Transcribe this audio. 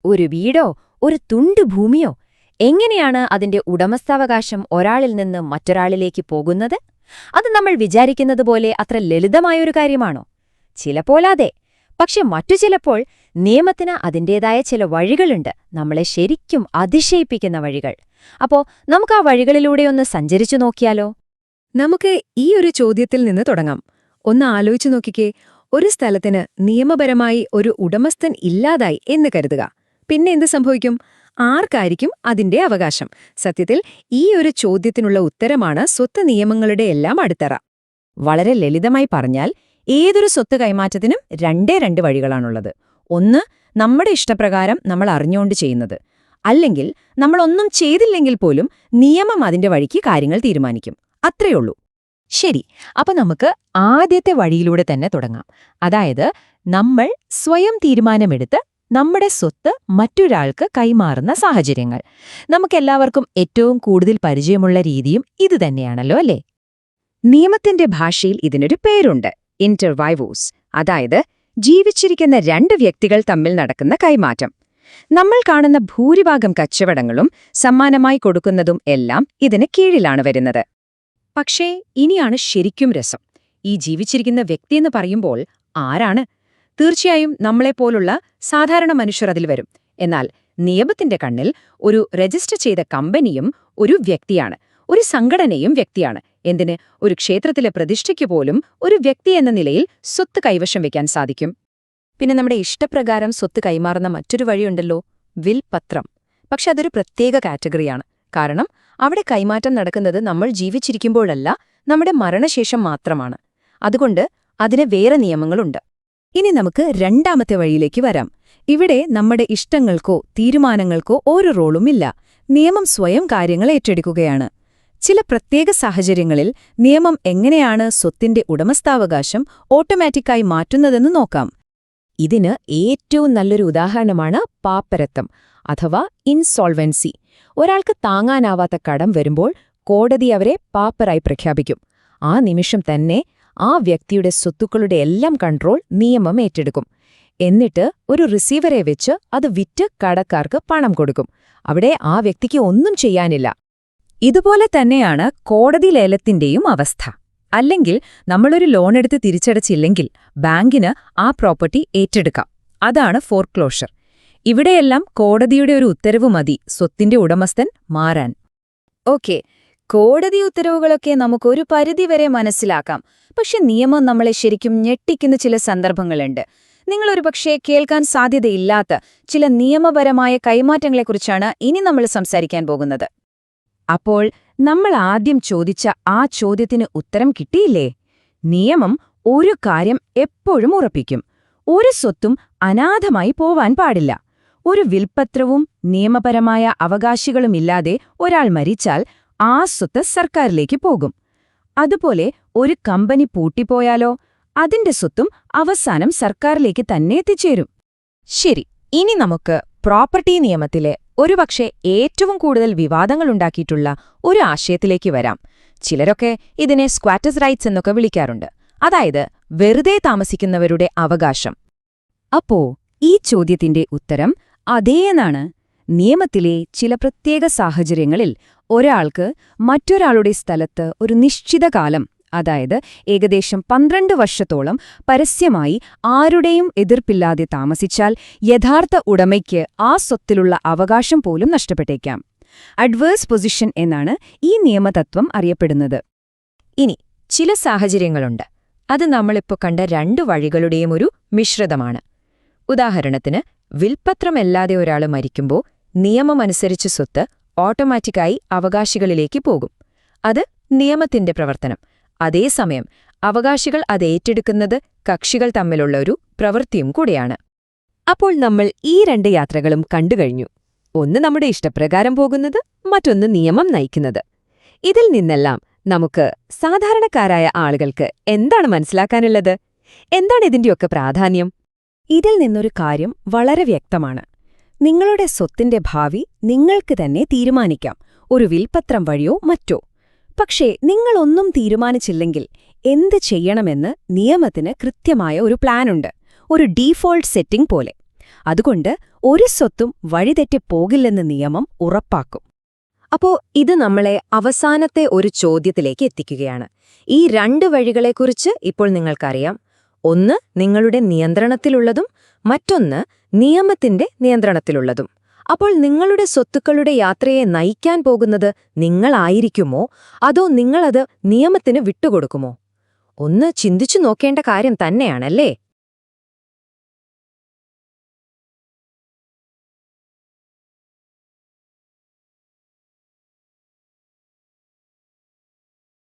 ഒരു വീടോ ഒരു തുണ്ട് ഭൂമിയോ എങ്ങനെയാണ് അതിന്റെ ഉടമസ്ഥാവകാശം ഒരാളിൽ നിന്ന് മറ്റൊരാളിലേക്ക് പോകുന്നത്? അത് നമ്മൾ വിചാരിക്കുന്നത് പോലെ അത്ര ലളിതമായൊരു കാര്യമാണോ? ചിലപ്പോളതെ. പക്ഷെ മറ്റു ചിലപ്പോൾ നിയമത്തിന് അതിന്റേതായ ചില വഴികളുണ്ട്, നമ്മളെ ശരിക്കും അതിശയിപ്പിക്കുന്ന വഴികൾ. അപ്പോ നമുക്ക് ആ വഴികളിലൂടെയൊന്ന് സഞ്ചരിച്ചു നോക്കിയാലോ? നമുക്ക് ഈ ഒരു ചോദ്യത്തിൽ നിന്ന് തുടങ്ങാം. ഒന്ന് ആലോചിച്ചു നോക്കിക്കേ, ഒരു സ്ഥലത്തിന് നിയമപരമായി ഒരു ഉടമസ്ഥൻ ഇല്ലാതായി എന്ന് കരുതുക. പിന്നെ എന്ത് സംഭവിക്കും? ആർക്കായിരിക്കും അതിന്റെ അവകാശം? സത്യത്തിൽ ഈ ഒരു ചോദ്യത്തിനുള്ള ഉത്തരമാണ് സ്വത്ത് നിയമങ്ങളുടെ എല്ലാം അടിത്തറ. വളരെ ലളിതമായി പറഞ്ഞാൽ ഏതൊരു സ്വത്ത് കൈമാറ്റത്തിനും രണ്ട് വഴികളാണുള്ളത്. ഒന്ന്, നമ്മുടെ ഇഷ്ടപ്രകാരം നമ്മൾ അറിഞ്ഞുകൊണ്ട് ചെയ്യുന്നത്. അല്ലെങ്കിൽ നമ്മളൊന്നും ചെയ്തില്ലെങ്കിൽ പോലും നിയമം അതിന്റെ വഴിക്ക് കാര്യങ്ങൾ തീരുമാനിക്കും. അത്രയുള്ളൂ. ശരി, അപ്പൊ നമുക്ക് ആദ്യത്തെ വഴിയിലൂടെ തന്നെ തുടങ്ങാം. അതായത് നമ്മൾ സ്വയം തീരുമാനമെടുത്ത് നമ്മുടെ സ്വത്ത് മറ്റൊരാൾക്ക് കൈമാറുന്ന സാഹചര്യങ്ങൾ. നമുക്കെല്ലാവർക്കും ഏറ്റവും കൂടുതൽ പരിചയമുള്ള രീതിയും ഇതുതന്നെയാണല്ലോ, അല്ലേ? നിയമത്തിന്റെ ഭാഷയിൽ ഇതിനൊരു പേരുണ്ട്, ഇന്റർ വൈവോസ്. അതായത് ജീവിച്ചിരിക്കുന്ന രണ്ട് വ്യക്തികൾ തമ്മിൽ നടക്കുന്ന കൈമാറ്റം. നമ്മൾ കാണുന്ന ഭൂരിഭാഗം കച്ചവടങ്ങളും സമ്മാനമായി കൊടുക്കുന്നതും എല്ലാം ഇതിന് കീഴിലാണ് വരുന്നത്. പക്ഷേ ഇനിയാണ് ശരിക്കും രസം. ഈ ജീവിച്ചിരിക്കുന്ന വ്യക്തിയെന്ന് പറയുമ്പോൾ ആരാണ്? തീർച്ചയായും നമ്മളെപ്പോലുള്ള സാധാരണ മനുഷ്യർ അതിൽ വരും. എന്നാൽ നിയമത്തിന്റെ കണ്ണിൽ ഒരു രജിസ്റ്റർ ചെയ്ത കമ്പനിയും ഒരു വ്യക്തിയാണ്, ഒരു സംഘടനയും വ്യക്തിയാണ്. എന്തിന്? ഒരു ക്ഷേത്രത്തിലെ പ്രതിഷ്ഠയ്ക്ക് പോലും ഒരു വ്യക്തി എന്ന നിലയിൽ സ്വത്ത് കൈവശം വയ്ക്കാൻ സാധിക്കും. പിന്നെ നമ്മുടെ ഇഷ്ടപ്രകാരം സ്വത്ത് കൈമാറുന്ന മറ്റൊരു വഴിയുണ്ടല്ലോ, വിൽപത്രം. പക്ഷെ അതൊരു പ്രത്യേക കാറ്റഗറിയാണ്. കാരണം അവിടെ കൈമാറ്റം നടക്കുന്നത് നമ്മൾ ജീവിച്ചിരിക്കുമ്പോഴല്ല, നമ്മുടെ മരണശേഷം മാത്രമാണ്. അതുകൊണ്ട് അതിന് വേറെ നിയമങ്ങളുണ്ട്. ഇനി നമുക്ക് രണ്ടാമത്തെ വഴിയിലേക്ക് വരാം. ഇവിടെ നമ്മുടെ ഇഷ്ടങ്ങൾക്കോ തീരുമാനങ്ങൾക്കോ ഒരു റോളുമില്ല. നിയമം സ്വയം കാര്യങ്ങൾ ഏറ്റെടുക്കുകയാണ്. ചില പ്രത്യേക സാഹചര്യങ്ങളിൽ നിയമം എങ്ങനെയാണ് സ്വത്തിന്റെ ഉടമസ്ഥാവകാശം ഓട്ടോമാറ്റിക്കായി മാറ്റുന്നതെന്ന് നോക്കാം. ഇതിന് ഏറ്റവും നല്ലൊരു ഉദാഹരണമാണ് പാപ്പരത്തം അഥവാ ഇൻസോൾവൻസി. ഒരാൾക്ക് താങ്ങാനാവാത്ത കടം വരുമ്പോൾ കോടതി അവരെ പാപ്പറായി പ്രഖ്യാപിക്കും. ആ നിമിഷം തന്നെ ആ വ്യക്തിയുടെ സ്വത്തുക്കളുടെ എല്ലാം കൺട്രോൾ നിയമം ഏറ്റെടുക്കും. എന്നിട്ട് ഒരു റിസീവറെ വെച്ച് അത് വിറ്റ് കടക്കാർക്ക് പണം കൊടുക്കും. അവിടെ ആ വ്യക്തിക്ക് ഒന്നും ചെയ്യാനില്ല. ഇതുപോലെ തന്നെയാണ് കോടതി ലേലത്തിന്റെയും അവസ്ഥ. അല്ലെങ്കിൽ നമ്മളൊരു ലോണെടുത്ത് തിരിച്ചടച്ചില്ലെങ്കിൽ ബാങ്കിന് ആ പ്രോപ്പർട്ടി ഏറ്റെടുക്കാം. അതാണ് ഫോർക്ലോഷർ. ഇവിടെയെല്ലാം കോടതിയുടെ ഒരു ഉത്തരവ് മതി സ്വത്തിന്റെ ഉടമസ്ഥൻ മാറാൻ. ഓക്കെ, കോടതി ഉത്തരവുകളൊക്കെ നമുക്കൊരു പരിധിവരെ മനസ്സിലാക്കാം. പക്ഷെ നിയമം നമ്മളെ ശരിക്കും ഞെട്ടിക്കുന്ന ചില സന്ദർഭങ്ങളുണ്ട്. നിങ്ങളൊരു പക്ഷേ കേൾക്കാൻ സാധ്യതയില്ലാത്ത ചില നിയമപരമായ കൈമാറ്റങ്ങളെക്കുറിച്ചാണ് ഇനി നമ്മൾ സംസാരിക്കാൻ പോകുന്നത്. അപ്പോൾ നമ്മൾ ആദ്യം ചോദിച്ച ആ ചോദ്യത്തിന് ഉത്തരം കിട്ടിയില്ലേ? നിയമം ഒരു കാര്യം എപ്പോഴും ഉറപ്പിക്കും: ഒരു സ്വത്തും അനാഥമായി പോവാൻ പാടില്ല. ഒരു വിൽപത്രവും നിയമപരമായ അവകാശികളുമില്ലാതെ ഒരാൾ മരിച്ചാൽ ആ സ്വത്ത് സർക്കാരിലേക്ക് പോകും. അതുപോലെ ഒരു കമ്പനി പൂട്ടിപ്പോയാലോ അതിന്റെ സ്വത്തും അവസാനം സർക്കാരിലേക്ക് തന്നെ എത്തിച്ചേരും. ശരി, ഇനി നമുക്ക് പ്രോപ്പർട്ടി നിയമത്തിലെ ഒരുപക്ഷെ ഏറ്റവും കൂടുതൽ വിവാദങ്ങളുണ്ടാക്കിയിട്ടുള്ള ഒരു ആശയത്തിലേക്ക് വരാം. ചിലരൊക്കെ ഇതിനെ സ്ക്വാറ്റേഴ്സ് റൈറ്റ്സ് എന്നൊക്കെ വിളിക്കാറുണ്ട്. അതായത് വെറുതെ താമസിക്കുന്നവരുടെ അവകാശം. അപ്പോ ഈ ചോദ്യത്തിന്റെ ഉത്തരം അതേന്നാണ്. നിയമത്തിലെ ചില പ്രത്യേക സാഹചര്യങ്ങളിൽ ഒരാൾക്ക് മറ്റൊരാളുടെ സ്ഥലത്ത് ഒരു നിശ്ചിത കാലം, അതായത് ഏകദേശം 12 വർഷത്തോളം പരസ്യമായി ആരുടെയും എതിർപ്പില്ലാതെ താമസിച്ചാൽ യഥാർത്ഥ ഉടമയ്ക്ക് ആ സ്വത്തിലുള്ള അവകാശം പോലും നഷ്ടപ്പെട്ടേക്കാം. അഡ്വേഴ്സ് പൊസിഷൻ എന്നാണ് ഈ നിയമതത്വം അറിയപ്പെടുന്നത്. ഇനി ചില സാഹചര്യങ്ങളുണ്ട്. അത് നമ്മളിപ്പോൾ കണ്ട രണ്ട് വഴികളുടെയും ഒരു മിശ്രിതമാണ്. ഉദാഹരണത്തിന്, വിൽപത്രമല്ലാതെ ഒരാൾ മരിക്കുമ്പോൾ നിയമമനുസരിച്ച് സ്വത്ത് ഓട്ടോമാറ്റിക്കായി അവകാശികളിലേക്ക് പോകും. അത് നിയമത്തിന്റെ പ്രവർത്തനം. അതേസമയം അവകാശികൾ അത് ഏറ്റെടുക്കുന്നത് കക്ഷികൾ തമ്മിലുള്ള ഒരു പ്രവൃത്തിയും കൂടിയാണ്. അപ്പോൾ നമ്മൾ ഈ രണ്ട് യാത്രകളും കണ്ടുകഴിഞ്ഞു. ഒന്ന് നമ്മുടെ ഇഷ്ടപ്രകാരം പോകുന്നത്, മറ്റൊന്ന് നിയമം നയിക്കുന്നത്. ഇതിൽ നിന്നെല്ലാം നമുക്ക് സാധാരണക്കാരായ ആളുകൾക്ക് എന്താണ് മനസ്സിലാക്കാനുള്ളത്? എന്താണ് ഇതിന്റെയൊക്കെ പ്രാധാന്യം? ഇതിൽ നിന്നൊരു കാര്യം വളരെ വ്യക്തമാണ്. നിങ്ങളുടെ സ്വത്തിന്റെ ഭാവി നിങ്ങൾക്ക് തന്നെ തീരുമാനിക്കാം, ഒരു വിൽപത്രം വഴിയോ മറ്റോ. പക്ഷേ നിങ്ങളൊന്നും തീരുമാനിച്ചില്ലെങ്കിൽ എന്ത് ചെയ്യണമെന്ന് നിയമത്തിന് കൃത്യമായ ഒരു പ്ലാനുണ്ട്, ഒരു ഡീഫോൾട്ട് സെറ്റിംഗ് പോലെ. അതുകൊണ്ട് ഒരു സ്വത്തും വഴിതെറ്റിപ്പോകില്ലെന്ന് നിയമം ഉറപ്പാക്കും. അപ്പോ ഇത് നമ്മളെ അവസാനത്തെ ഒരു ചോദ്യത്തിലേക്ക് എത്തിക്കുകയാണ്. ഈ 2 വഴികളെക്കുറിച്ച് ഇപ്പോൾ നിങ്ങൾക്കറിയാം. ഒന്ന് നിങ്ങളുടെ നിയന്ത്രണത്തിലുള്ളതും മറ്റൊന്ന് നിയമത്തിന്റെ നിയന്ത്രണത്തിലുള്ളതും. അപ്പോൾ നിങ്ങളുടെ സ്വത്തുക്കളുടെ യാത്രയെ നയിക്കാൻ പോകുന്നത് നിങ്ങളായിരിക്കുമോ അതോ നിങ്ങളത് നിയമത്തിന് വിട്ടുകൊടുക്കുമോ? ഒന്ന് ചിന്തിച്ചു നോക്കേണ്ട കാര്യം തന്നെയാണല്ലേ?